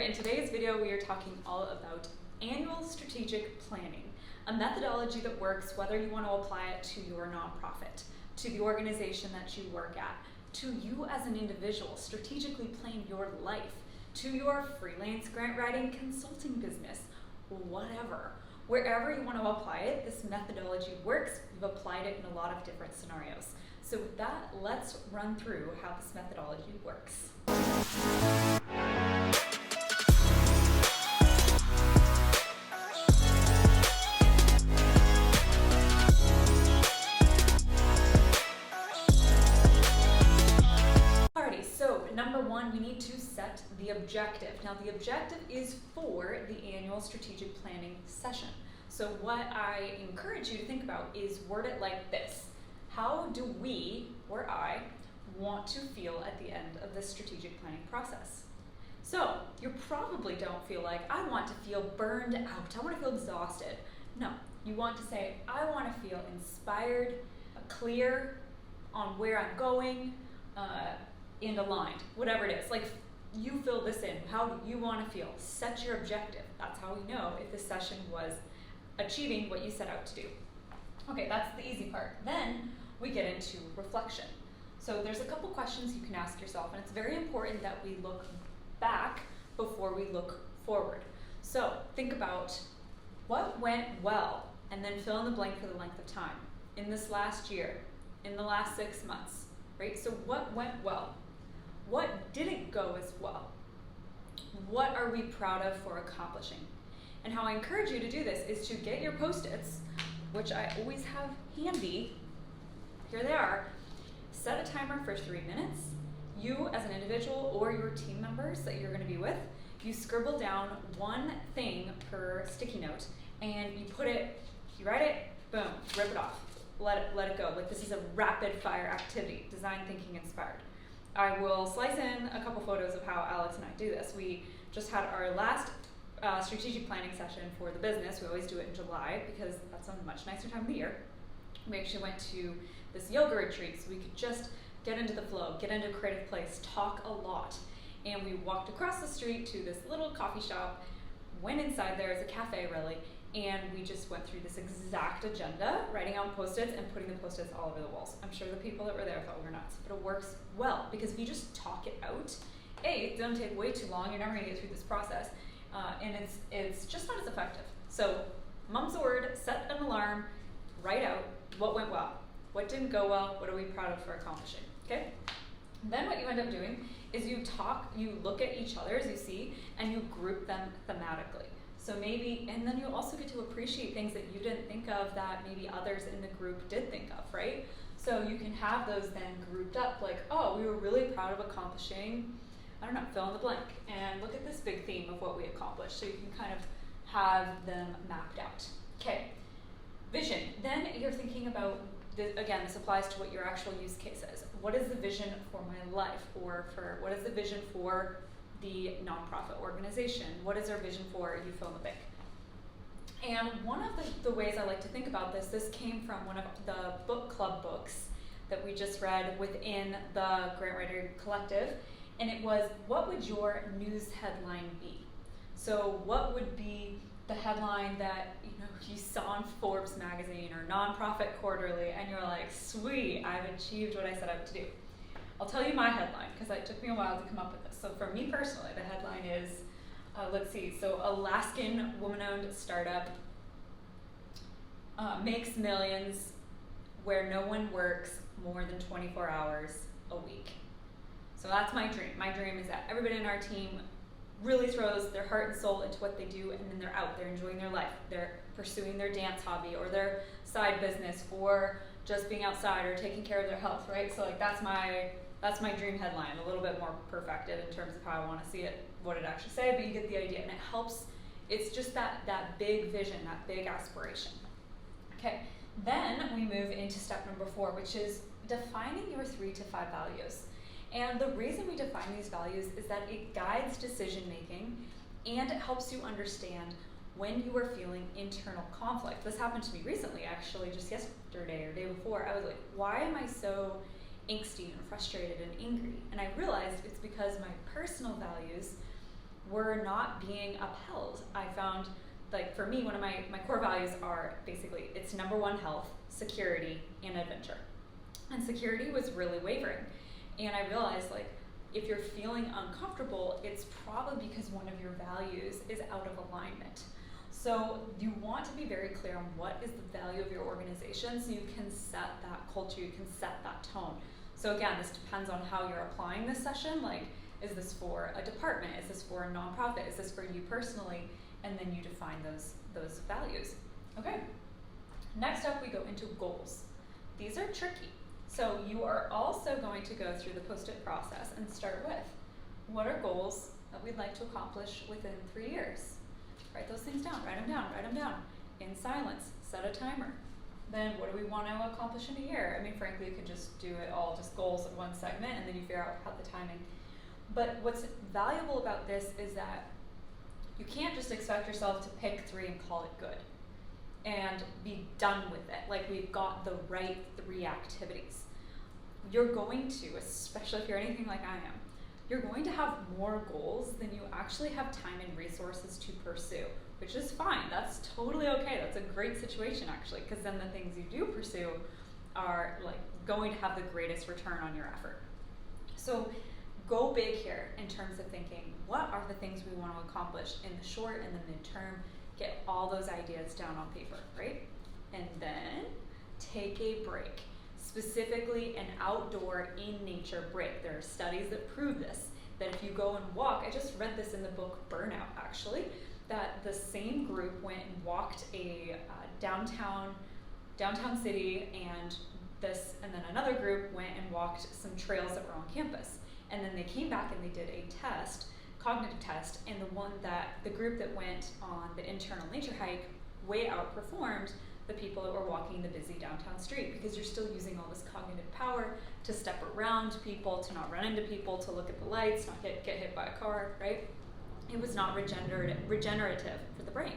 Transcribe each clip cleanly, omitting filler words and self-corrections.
in today's video we are talking all about annual strategic planning, a methodology that works whether you want to apply it to your nonprofit, to the organization that you work at, to you as an individual, strategically plan your life, to your freelance grant writing consulting business, whatever. Wherever you want to apply it, this methodology works. We've applied it in a lot of different scenarios. So with that, let's run through how this methodology works. Alrighty, so number one, we need to set the objective. Now the objective is for the annual strategic planning session. So what I encourage you to think about is word it like this. How do we, or I, want to feel at the end of this strategic planning process? So you probably don't feel like, I want to feel burned out, I want to feel exhausted. No, you want to say, I want to feel inspired, clear on where I'm going, and aligned, whatever it is. Like, you fill this in. How do you want to feel? Set your objective. That's how we know if the session was achieving what you set out to do. Okay, that's the easy part. Then we get into reflection. So there's a couple questions you can ask yourself, and it's very important that we look back before we look forward. So think about what went well, and then fill in the blank for the length of time. In this last year, in the last 6 months, right? So what went well? What didn't go as well? What are we proud of for accomplishing? And how I encourage you to do this is to get your Post-its, which I always have handy. Here they are. Set a timer for 3 minutes. You as an individual or your team members that you're going to be with, you scribble down one thing per sticky note and you write it, boom, rip it off. Let it go. Like, this is a rapid fire activity, design thinking inspired. I will slice in a couple photos of how Alex and I do this. We just had our last strategic planning session for the business. We always do it in July because that's a much nicer time of the year. We actually went to this yoga retreat so we could just get into the flow, get into a creative place, talk a lot. And we walked across the street to this little coffee shop, went inside there, it's a cafe really, and we just went through this exact agenda, writing on Post-its and putting the Post-its all over the walls. I'm sure the people that were there thought we were nuts, but it works well because if you just talk it out, it's gonna take way too long, you're never gonna get through this process, and it's just not as effective. So, mum's the word, set an alarm, write out what went well, what didn't go well, what are we proud of for accomplishing, okay? Then what you end up doing is you look at each other as you see, and you group them thematically. So maybe, and then you also get to appreciate things that you didn't think of that maybe others in the group did think of, right? So you can have those then grouped up like, oh, we were really proud of accomplishing, I don't know, fill in the blank. And look at this big theme of what we accomplished. So you can kind of have them mapped out. Okay, vision. Then you're thinking about, again, this applies to what your actual use case is. What is the vision for my life? Or what is the vision for the nonprofit organization? What is our vision for you fill in the blank? And one of the ways I like to think about this came from one of the book club books that we just read within the Grant Writer Collective, and it was, what would your news headline be? So what would be the headline that you saw in Forbes magazine or Nonprofit Quarterly and you're like, sweet, I've achieved what I set out to do. I'll tell you my headline because it took me a while to come up with this. So for me personally, the headline is, let's see, so Alaskan woman-owned startup makes millions where no one works more than 24 hours a week. So that's my dream. My dream is that everybody in our team really throws their heart and soul into what they do, and then they're out, they're enjoying their life, they're pursuing their dance hobby or their side business or just being outside or taking care of their health, right? So like that's my dream headline, a little bit more perfected in terms of how I want to see it, what it actually say, but you get the idea, and it helps. It's just that big vision, that big aspiration. Okay, then we move into step number 4, which is defining your 3 to 5 values. And the reason we define these values is that it guides decision making and it helps you understand when you are feeling internal conflict. This happened to me recently, actually, just yesterday or day before. I was like, why am I so angsty and frustrated and angry? And I realized it's because my personal values were not being upheld. I found, like, for me, one of my core values are basically, it's number one, health, security, and adventure. And security was really wavering. And I realized, like, if you're feeling uncomfortable, it's probably because one of your values is out of alignment. So you want to be very clear on what is the value of your organization so you can set that culture, you can set that tone. So again, this depends on how you're applying this session. Like, is this for a department? Is this for a nonprofit? Is this for you personally? And then you define those values. Okay. Next up, we go into goals. These are tricky. So you are also going to go through the post-it process and start with, what are goals that we'd like to accomplish within 3 years? Write those things down, write them down. In silence, set a timer. Then what do we want to accomplish in a year? I mean, frankly, you could just do it all, just goals in one segment, and then you figure out how the timing. But what's valuable about this is that you can't just expect yourself to pick 3 and call it good and be done with it. Like, we've got the right 3 activities. You're going to, especially if you're anything like I am, you're going to have more goals than you actually have time and resources to pursue, which is fine. That's totally okay. That's a great situation, actually, because then the things you do pursue are, like, going to have the greatest return on your effort. So go big here in terms of thinking, what are the things we want to accomplish in the short and the midterm? Get all those ideas down on paper, right? And then take a break. Specifically an outdoor, in nature break. There are studies that prove this, that if you go and walk, I just read this in the book Burnout, actually, that the same group went and walked a downtown city, and then another group went and walked some trails that were on campus. And then they came back and they did a test, cognitive test, and the group that went on the internal nature hike way outperformed the people that were walking the busy downtown street, because you're still using all this cognitive power to step around people, to not run into people, to look at the lights, not get hit by a car, right? It was not regenerative for the brain,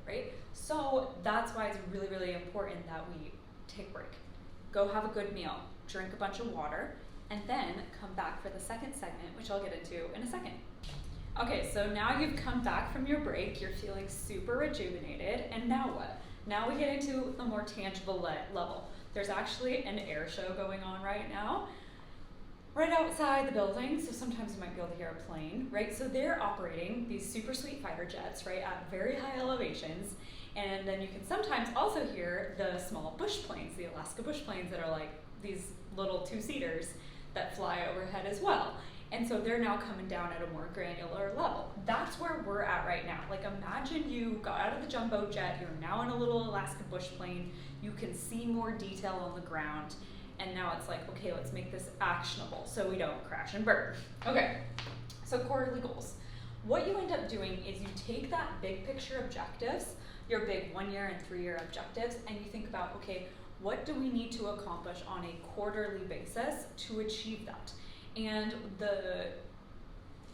right? So that's why it's really, really important that we take a break. Go have a good meal, drink a bunch of water, and then come back for the second segment, which I'll get into in a second. Okay, so now you've come back from your break, you're feeling super rejuvenated, and now what? Now we get into the more tangible level. There's actually an air show going on right now, right outside the building, so sometimes you might be able to hear a plane, right? So they're operating these super sweet fighter jets, right, at very high elevations, and then you can sometimes also hear the small bush planes, the Alaska bush planes that are like these little 2-seaters that fly overhead as well. And so they're now coming down at a more granular level. That's where we're at right now. Like, imagine you got out of the jumbo jet, you're now in a little Alaska bush plane, you can see more detail on the ground, and now it's like, okay, let's make this actionable so we don't crash and burn. Okay, so quarterly goals. What you end up doing is you take that big picture objectives, your big 1-year and 3-year objectives, and you think about, okay, what do we need to accomplish on a quarterly basis to achieve that? And the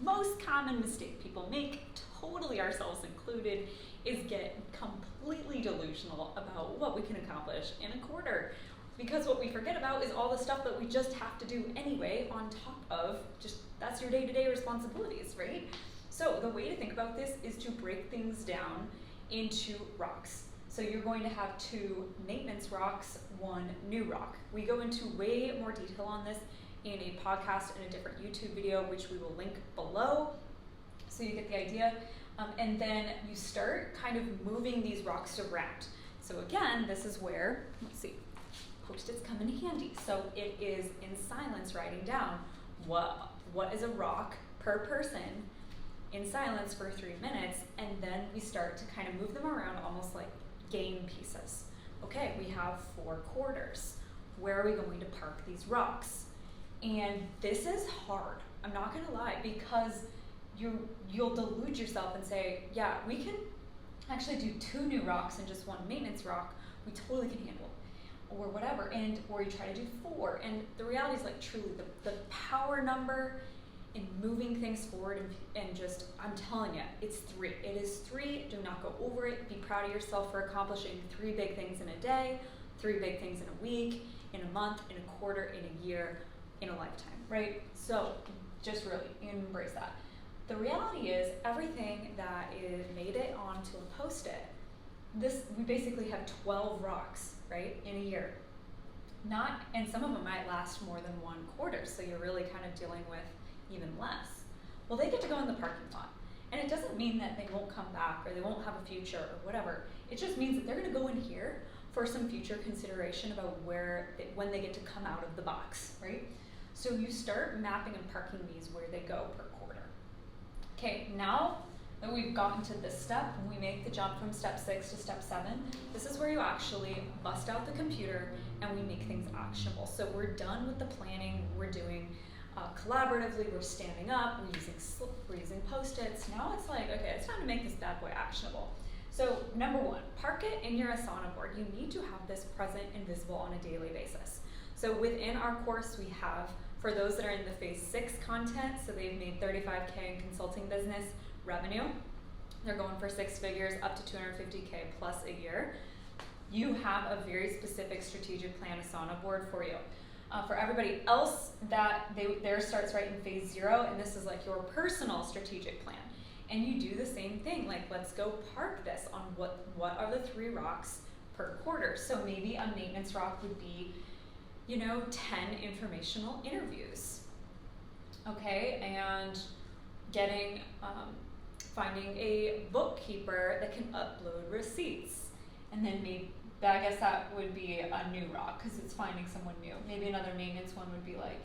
most common mistake people make, totally ourselves included, is get completely delusional about what we can accomplish in a quarter. Because what we forget about is all the stuff that we just have to do anyway on top of just, that's your day-to-day responsibilities, right? So the way to think about this is to break things down into rocks. So you're going to have 2 maintenance rocks, 1 new rock. We go into way more detail on this in a podcast and a different YouTube video, which we will link below, so you get the idea. And then you start kind of moving these rocks around. So again, this is where, let's see, Post-its come in handy. So it is in silence writing down what is a rock per person in silence for 3 minutes, and then we start to kind of move them around almost like game pieces. Okay, we have 4 quarters. Where are we going to park these rocks? And this is hard, I'm not gonna lie, because you'll delude yourself and say, yeah, we can actually do 2 new rocks and just 1 maintenance rock, we totally can handle, or whatever, or you try to do 4, and the reality is, like, truly the power number in moving things forward, and just, I'm telling you, it's 3. It is 3, do not go over it. Be proud of yourself for accomplishing 3 big things in a day, 3 big things in a week, in a month, in a quarter, in a year, in a lifetime, right? So just really embrace that. The reality is everything that is made it onto a post-it, we basically have 12 rocks, right, in a year. And some of them might last more than 1 quarter, so you're really kind of dealing with even less. Well, they get to go in the parking lot. And it doesn't mean that they won't come back or they won't have a future or whatever. It just means that they're going to go in here for some future consideration about when they get to come out of the box, right? So you start mapping and parking these where they go per quarter. Okay, now that we've gotten to this step, we make the jump from step 6 to step 7. This is where you actually bust out the computer and we make things actionable. So we're done with the planning, we're doing collaboratively, we're standing up, we're using post-its. Now it's like, okay, it's time to make this bad boy actionable. So number 1, park it in your Asana board. You need to have this present and visible on a daily basis. So within our course, we have, for those that are in the phase 6 content, so they've made 35K in consulting business revenue, they're going for 6 figures up to 250K plus a year. You have a very specific strategic plan Asana board for you. For everybody else, theirs starts right in phase 0, and this is like your personal strategic plan. And you do the same thing, like let's go park this on what are the 3 rocks per quarter. So maybe a maintenance rock would be, 10 informational interviews, okay, and finding a bookkeeper that can upload receipts, and then maybe, I guess that would be a new rock because it's finding someone new. Maybe another maintenance one would be like,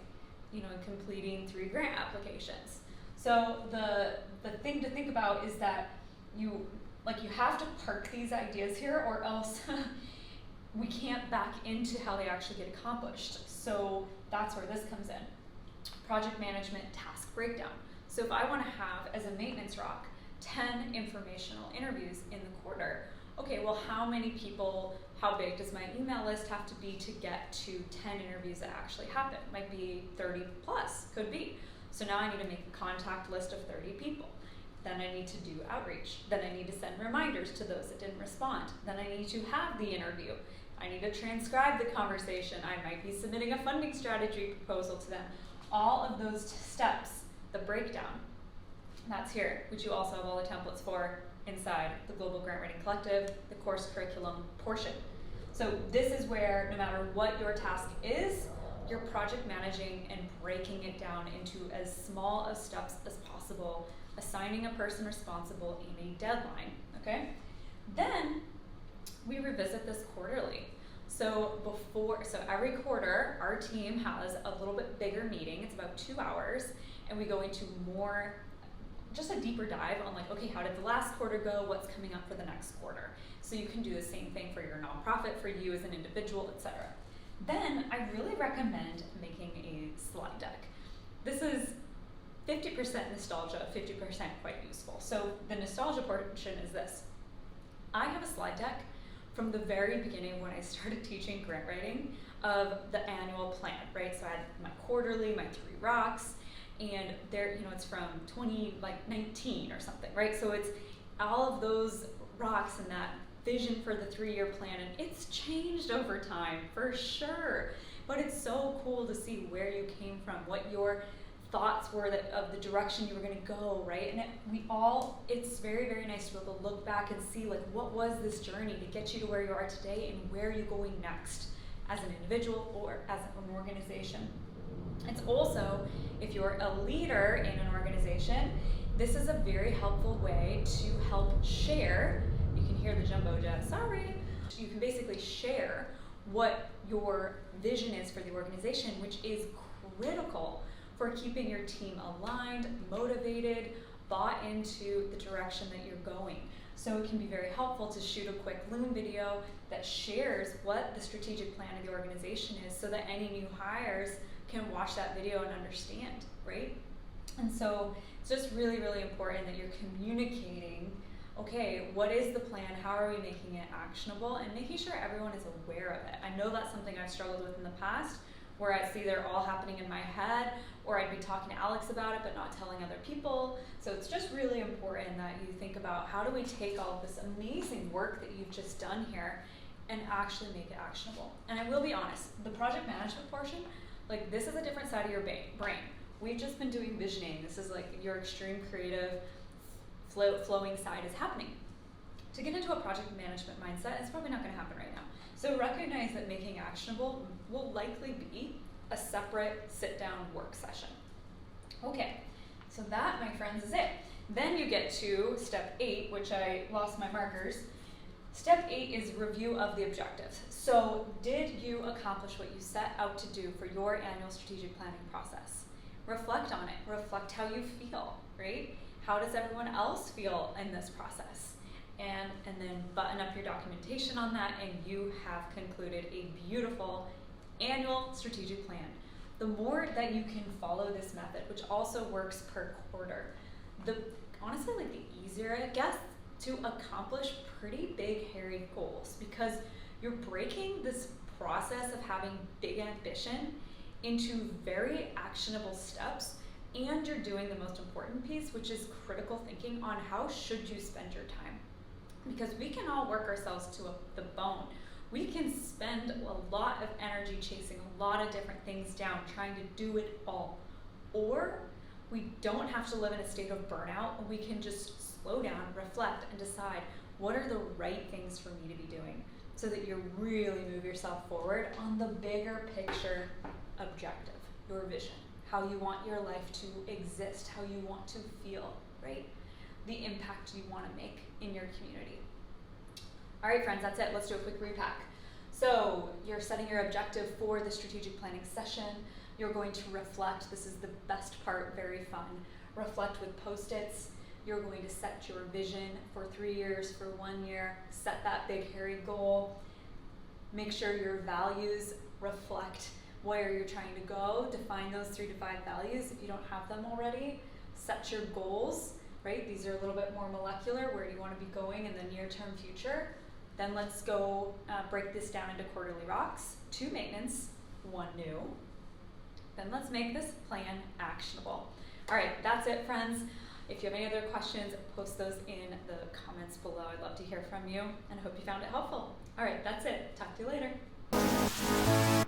completing 3 grant applications. So the thing to think about is that you have to park these ideas here, or else we can't back into how they actually get accomplished. So that's where this comes in. Project management task breakdown. So if I want to have, as a maintenance rock, 10 informational interviews in the quarter, okay, well, how big does my email list have to be to get to 10 interviews that actually happen? Might be 30 plus, could be. So now I need to make a contact list of 30 people. Then I need to do outreach. Then I need to send reminders to those that didn't respond. Then I need to have the interview. I need to transcribe the conversation. I might be submitting a funding strategy proposal to them. All of those steps, the breakdown, that's here, which you also have all the templates for inside the Global Grant Writing Collective, the course curriculum portion. So this is where, no matter what your task is, you're project managing and breaking it down into as small of steps as possible, assigning a person responsible and a deadline, okay? Then we revisit this quarterly. So every quarter, our team has a little bit bigger meeting. It's about 2 hours, and we go into just a deeper dive on like, okay, how did the last quarter go? What's coming up for the next quarter? So you can do the same thing for your nonprofit, for you as an individual, etc. Then I really recommend making a slide deck. This is 50% nostalgia, 50% quite useful. So the nostalgia portion is this. I have a slide deck from the very beginning when I started teaching grant writing of the annual plan, right? So I had my quarterly, my 3 rocks, and there, it's from 2019 or something, right? So it's all of those rocks and that vision for the 3-year plan, and it's changed over time for sure. But it's so cool to see where you came from, what your thoughts were of the direction you were going to go, right? And it's very, very nice to be able to look back and see like, what was this journey to get you to where you are today, and where are you going next as an individual or as an organization. It's also, if you're a leader in an organization, this is a very helpful way to help share. You can hear the jumbo jet, sorry. You can basically share what your vision is for the organization, which is critical for keeping your team aligned, motivated, bought into the direction that you're going. So it can be very helpful to shoot a quick Loom video that shares what the strategic plan of the organization is, so that any new hires can watch that video and understand, right? And so it's just really, really important that you're communicating, okay, what is the plan, how are we making it actionable, and making sure everyone is aware of it. I know that's something I've struggled with in the past, where I see they're all happening in my head, or I'd be talking to Alex about it but not telling other people. So it's just really important that you think about, how do we take all of this amazing work that you've just done here and actually make it actionable. And I will be honest, the project management portion, like, this is a different side of your brain. we've just been doing visioning. This is like your extreme creative flowing side is happening. To get into a project management mindset, it's probably not going to happen right now. So recognize that making actionable will likely be a separate sit-down work session. Okay, so that, my friends, is it. Then you get to step 8, which I lost my markers. Step 8 is review of the objectives. So did you accomplish what you set out to do for your annual strategic planning process? Reflect on it. Reflect how you feel, right? How does everyone else feel in this process? And then button up your documentation on that, and you have concluded a beautiful annual strategic plan. The more that you can follow this method, which also works per quarter, honestly, like the easier it gets to accomplish pretty big, hairy goals, because you're breaking this process of having big ambition into very actionable steps, and you're doing the most important piece, which is critical thinking on how should you spend your time. Because we can all work ourselves to the bone. We can spend a lot of energy chasing a lot of different things down, trying to do it all. Or we don't have to live in a state of burnout. We can just slow down, reflect, and decide what are the right things for me to be doing, so that you really move yourself forward on the bigger picture objective, your vision, how you want your life to exist, how you want to feel, right? The impact you want to make in your community. All right, friends, that's it. Let's do a quick repack. So you're setting your objective for the strategic planning session. You're going to reflect. This is the best part, very fun. Reflect with Post-its. You're going to set your vision for 3 years, for 1 year. Set that big, hairy goal. Make sure your values reflect where you're trying to go. Define those 3 to 5 values if you don't have them already. Set your goals. Right? These are a little bit more molecular. Where do you want to be going in the near-term future? Then let's go break this down into quarterly rocks. 2 maintenance, 1 new. Then let's make this plan actionable. All right, that's it, friends. If you have any other questions, post those in the comments below. I'd love to hear from you, and I hope you found it helpful. All right, that's it. Talk to you later.